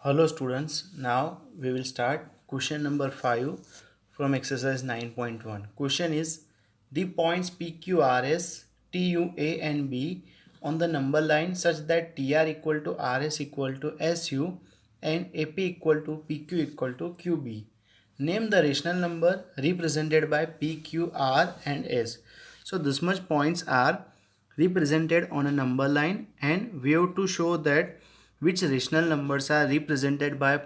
Hello students, now we will start question number 5 from exercise 9.1. Question is the points PQRS, TUA and B on the number line such that TR equal to RS equal to SU and AP equal to PQ equal to QB. Name the rational number represented by PQR and S. So this much points are represented on a number line and we have to show that which rational numbers are represented by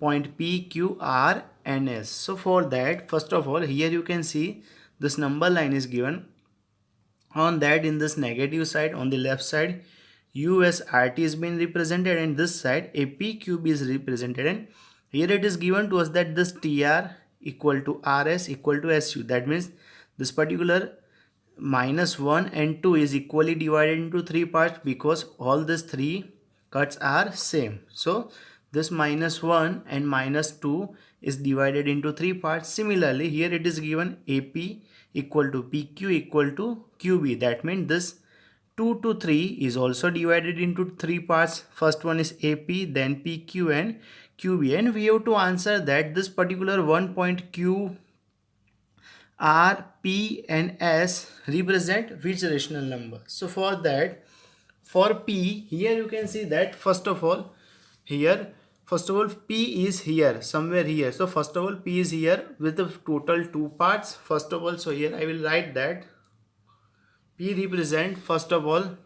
point P, Q, R and S. So for that, first of all, here you can see this number line is given. On that, in this negative side, on the left side, USRT is being represented and this side APQB is represented, and here it is given to us that this TR equal to RS equal to SU. That means this particular minus 1 and 2 is equally divided into 3 parts because all these 3 cuts are same. So this minus 1 and minus 2 is divided into 3 parts. Similarly, here it is given AP equal to PQ equal to QB. That means this 2 to 3 is also divided into 3 parts. First one is AP, then PQ and QB. And we have to answer that this particular 1 point Q, R, P and S represent which rational number. So for that, for P, here you can see that first of all P is here, somewhere here. So first of all P is here with the total 2 parts. First of all, so here I will write that P represent first of all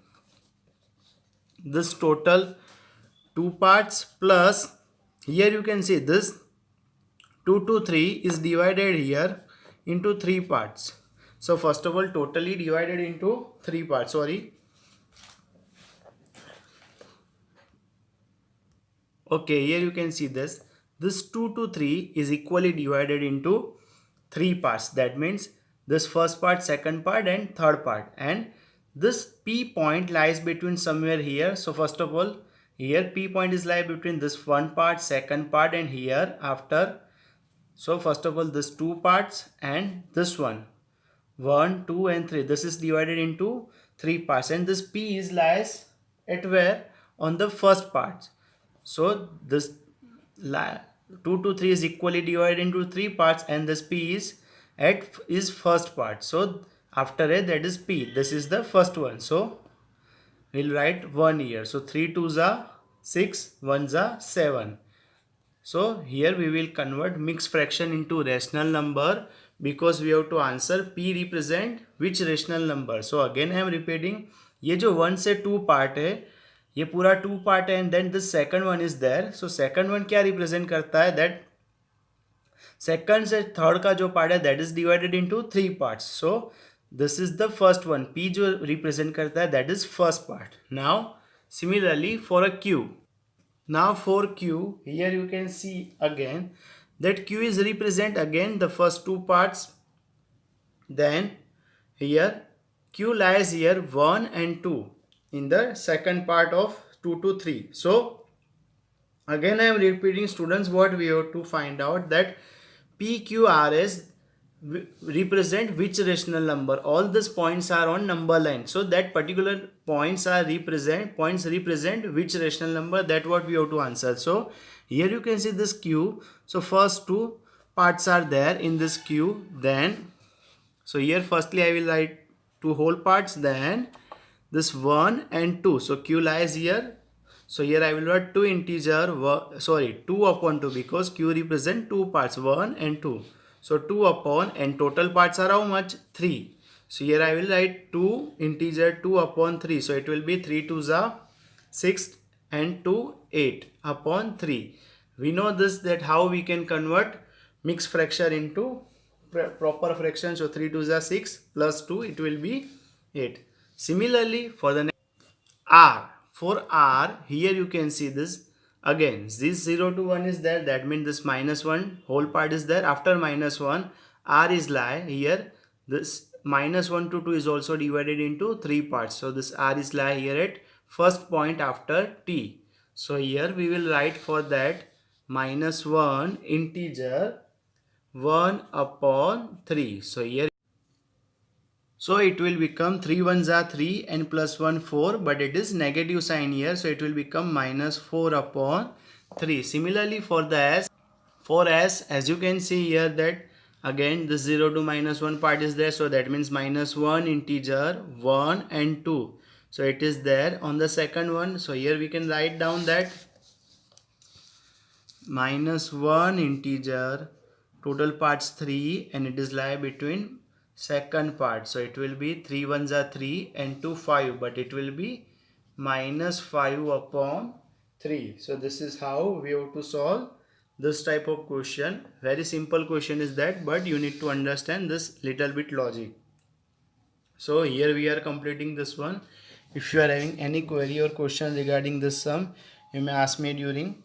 this total 2 parts plus here you can see this 2 to 3 is divided here into 3 parts. So first of all totally divided into 3 parts, sorry. Okay, here you can see this 2 to 3 is equally divided into 3 parts. That means this first part, second part and third part, and this P point lies between somewhere here. So first of all here P point is lie between this one part, second part and here after. So first of all this 2 parts and this one 1, 2 and 3, this is divided into 3 parts, and this P is lies at where? On the first part. So this 2 to 3 is equally divided into 3 parts and this P is first part. So after A, that is P. This is the first one. So we'll write 1 here. So 3 2s are 6, 1s are 7. So here we will convert mixed fraction into rational number because we have to answer P represent which rational number. So again I am repeating, ये जो 1 से 2 part है, ये पूरा 2 part है and then the second one is there. So second one क्या represent करता है? That second से third का जो part है that is divided into 3 parts. So this is the first one. P जो represent करता है that is first part. Now similarly for a Q. Now for Q, here you can see again that Q is represent again the first 2 parts. Then here Q lies here 1 and 2 in the second part of 2 to 3. So again I am repeating students what we have to find out that PQRS represent which rational number. All these points are on number line, so that particular points represent which rational number, that what we have to answer. So here you can see this Q. So first 2 parts are there in this Q. Then so here firstly I will write 2 whole parts, then this 1 and 2. So Q lies here. So here I will write 2 integer 2 upon 2 because Q represent 2 parts 1 and 2. So 2 upon, and total parts are how much? 3. So here I will write 2 integer 2 upon 3. So it will be 3 2s are 6 and 2 8 upon 3. We know this, that how we can convert mixed fraction into proper fraction. So 3 2s are 6 plus 2 it will be 8. Similarly for the next R. For R, here you can see this. Again, this 0 to 1 is there. That means this minus 1 whole part is there. After minus 1, R is lie here. This minus 1 to 2 is also divided into 3 parts. So this R is lie here at first point after T. So here we will write for that minus 1 integer 1 upon 3. So here, so it will become 3 1s are 3 and plus 1 4, but it is negative sign here. So it will become minus 4 upon 3. Similarly for the s, for s, as you can see here that again this 0 to minus 1 part is there, so that means minus 1 integer 1 and 2, so it is there on the second one. So here we can write down that minus 1 integer total parts 3 and it is lie between second part, so it will be 3 ones are 3 and 2 5, but it will be minus 5 upon 3. So this is how we have to solve this type of question. Very simple question is that, but you need to understand this little bit logic. So here we are completing this one. If you are having any query or question regarding this sum, you may ask me during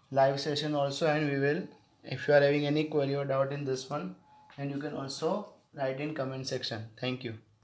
live session also, and we will, if you are having any query or doubt in this one, and you can also write in comment section. Thank you.